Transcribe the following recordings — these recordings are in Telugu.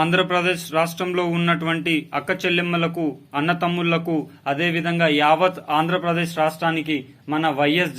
ఆంధ్రప్రదేశ్ రాష్ట్రంలో ఉన్నటువంటి అక్క చెల్లెమ్మలకు అన్నతమ్ముళ్లకు అదేవిధంగా యావత్ ఆంధ్రప్రదేశ్ రాష్ట్రానికి మన వైఎస్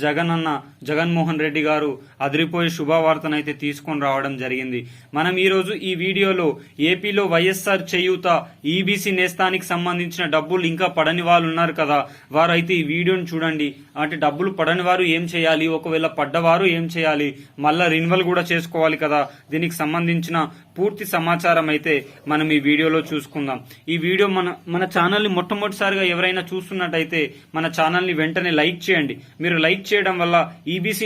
జగన్మోహన్ రెడ్డి గారు అదిరిపోయే శుభవార్తనైతే తీసుకొని రావడం జరిగింది. మనం ఈరోజు ఈ వీడియోలో ఏపీలో వైఎస్ఆర్ చేయూత ఈబీసీ నేస్తానికి సంబంధించిన డబ్బులు ఇంకా పడని వాళ్ళు ఉన్నారు కదా, వారైతే ఈ వీడియోని చూడండి. అంటే డబ్బులు పడని వారు ఏం చేయాలి, ఒకవేళ పడ్డవారు ఏం చేయాలి, మళ్ళా రిన్యువల్ కూడా చేసుకోవాలి కదా, దీనికి సంబంధించిన పూర్తి సమాచారం అయితే మనం ఈ వీడియోలో చూసుకుందాం. ఈ వీడియో మన ఛానల్ ని మొట్టమొదటిసారిగా ఎవరైనా చూస్తున్నట్టయితే మన ఛానల్ ని వెంటనే లైక్ చేయండి. మీరు లైక్ చేయడం వల్ల ఈబీసీ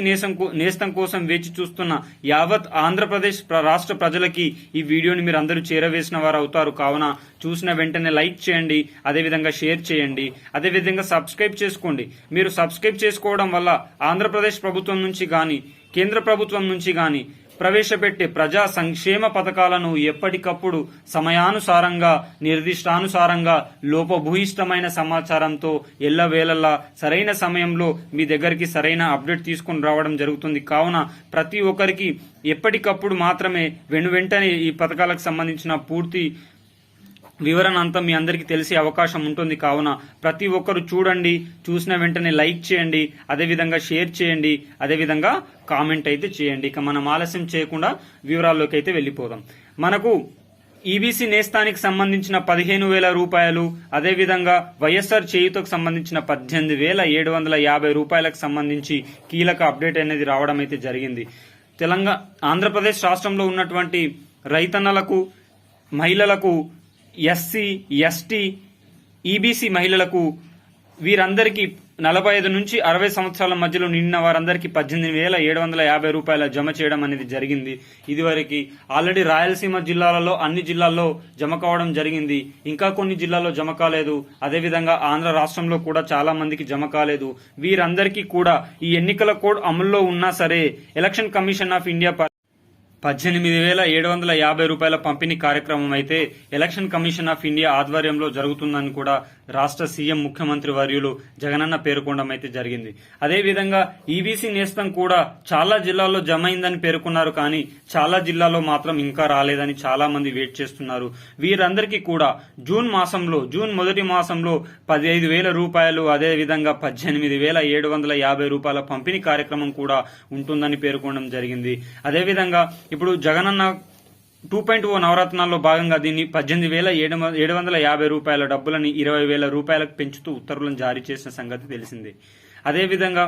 నేస్తం కోసం వేచి చూస్తున్న యావత్ ఆంధ్రప్రదేశ్ రాష్ట్ర ప్రజలకి ఈ వీడియోని మీరు అందరూ చేరవేసిన వారు అవుతారు. కావున చూసిన వెంటనే లైక్ చేయండి, అదేవిధంగా షేర్ చేయండి, అదేవిధంగా సబ్స్క్రైబ్ చేసుకోండి. మీరు సబ్స్క్రైబ్ చేసుకోవడం వల్ల ఆంధ్రప్రదేశ్ ప్రభుత్వం నుంచి గాని కేంద్ర ప్రభుత్వం నుంచి గాని ప్రవేశపెట్టే ప్రజా సంక్షేమ పథకాలను ఎప్పటికప్పుడు సమయానుసారంగా నిర్దిష్టానుసారంగా లోపభూయిష్టమైన సమాచారంతో ఎల్లవేళలా సరైన సమయంలో మీ దగ్గరికి సరైన అప్డేట్ తీసుకుని రావడం జరుగుతుంది. కావున ప్రతి ఒక్కరికి ఎప్పటికప్పుడు మాత్రమే వెంటనే ఈ పథకాలకు సంబంధించిన పూర్తి వివరణ అంతా మీ అందరికీ తెలిసే అవకాశం ఉంటుంది. కావున ప్రతి ఒక్కరు చూడండి, చూసిన వెంటనే లైక్ చేయండి, అదేవిధంగా షేర్ చేయండి, అదేవిధంగా కామెంట్ అయితే చేయండి. ఇక మనం ఆలస్యం చేయకుండా వివరాల్లోకి అయితే వెళ్ళిపోదాం. మనకు ఈబీసీ నేస్తానికి సంబంధించిన 15,000 రూపాయలు, అదేవిధంగా వైఎస్ఆర్ చేయూతకు సంబంధించిన 18,750 రూపాయలకు సంబంధించి కీలక అప్డేట్ అనేది రావడం అయితే జరిగింది. ఆంధ్రప్రదేశ్ రాష్ట్రంలో ఉన్నటువంటి రైతన్నలకు, మహిళలకు, ఎస్సీ, ఎస్టీ, ఈబీసీ మహిళలకు వీరందరికీ 45 నుంచి 60 సంవత్సరాల మధ్యలో నిండిన వారందరికీ 18,750 రూపాయల జమ చేయడం అనేది జరిగింది. ఇదివరకు ఆల్రెడీ రాయలసీమ జిల్లాలలో అన్ని జిల్లాల్లో జమ కావడం జరిగింది. ఇంకా కొన్ని జిల్లాల్లో జమ కాలేదు. అదేవిధంగా ఆంధ్ర రాష్ట్రంలో కూడా చాలా మందికి జమ కాలేదు. వీరందరికీ కూడా ఈ ఎన్నికల కోడ్ అమల్లో ఉన్నా సరే ఎలక్షన్ కమిషన్ ఆఫ్ ఇండియా 18,750 రూపాయల పంపిణీ కార్యక్రమం అయితే ఎలక్షన్ కమిషన్ ఆఫ్ ఇండియా ఆధ్వర్యంలో జరుగుతుందని కూడా రాష్ట్ర సీఎం ముఖ్యమంత్రి వర్యులు జగనన్న పేర్కొనడం అయితే జరిగింది. అదేవిధంగా ఈబీసీ నేస్తం కూడా చాలా జిల్లాల్లో జమ అయిందని పేర్కొన్నారు. కానీ చాలా జిల్లాల్లో మాత్రం ఇంకా రాలేదని చాలా మంది వెయిట్ చేస్తున్నారు. వీరందరికీ కూడా జూన్ మొదటి మాసంలో 15,000 రూపాయలు, అదేవిధంగా 18,750 రూపాయల పంపిణీ కార్యక్రమం కూడా ఉంటుందని పేర్కొనడం జరిగింది. అదేవిధంగా ఇప్పుడు జగనన్న 2.0 నవరత్నాల్లో భాగంగా దీన్ని 18,750 రూపాయల డబ్బులని 20,000 రూపాయలకు పెంచుతూ ఉత్తర్వులను జారీ చేసిన సంగతి తెలిసింది. అదేవిధంగా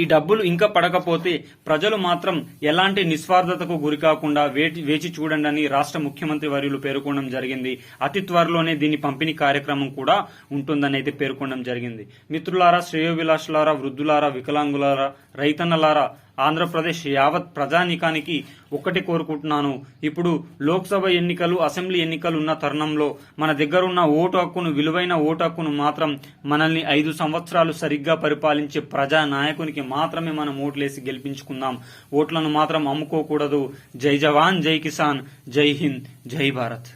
ఈ డబ్బులు ఇంకా పడకపోతే ప్రజలు మాత్రం ఎలాంటి నిస్వార్థతకు గురికాకుండా వేచి చూడండి అని రాష్ట్ర ముఖ్యమంత్రి వర్యులు పేర్కొనడం జరిగింది. అతి త్వరలోనే దీని పంపిణీ కార్యక్రమం కూడా ఉంటుందని అయితే పేర్కొనడం జరిగింది. మిత్రులారా, శ్రేయోభిలాషులారా, వృద్ధులారా, వికలాంగులారా, రైతన్నలారా, ఆంధ్రప్రదేశ్ యావత్ ప్రజానీకానికి ఒక్కటి కోరుకుంటున్నాను. ఇప్పుడు లోక్సభ ఎన్నికలు, అసెంబ్లీ ఎన్నికలు ఉన్న తరుణంలో మన దగ్గర ఉన్న ఓటు హక్కును, విలువైన ఓటు హక్కును మాత్రం మనల్ని 5 సంవత్సరాలు సరిగ్గా పరిపాలించే ప్రజా నాయకునికి మాత్రమే మనం ఓట్లేసి గెలిపించుకుందాం. ఓట్లను మాత్రం అమ్ముకోకూడదు. జై జవాన్, జై కిసాన్, జై హింద్, జై భారత్.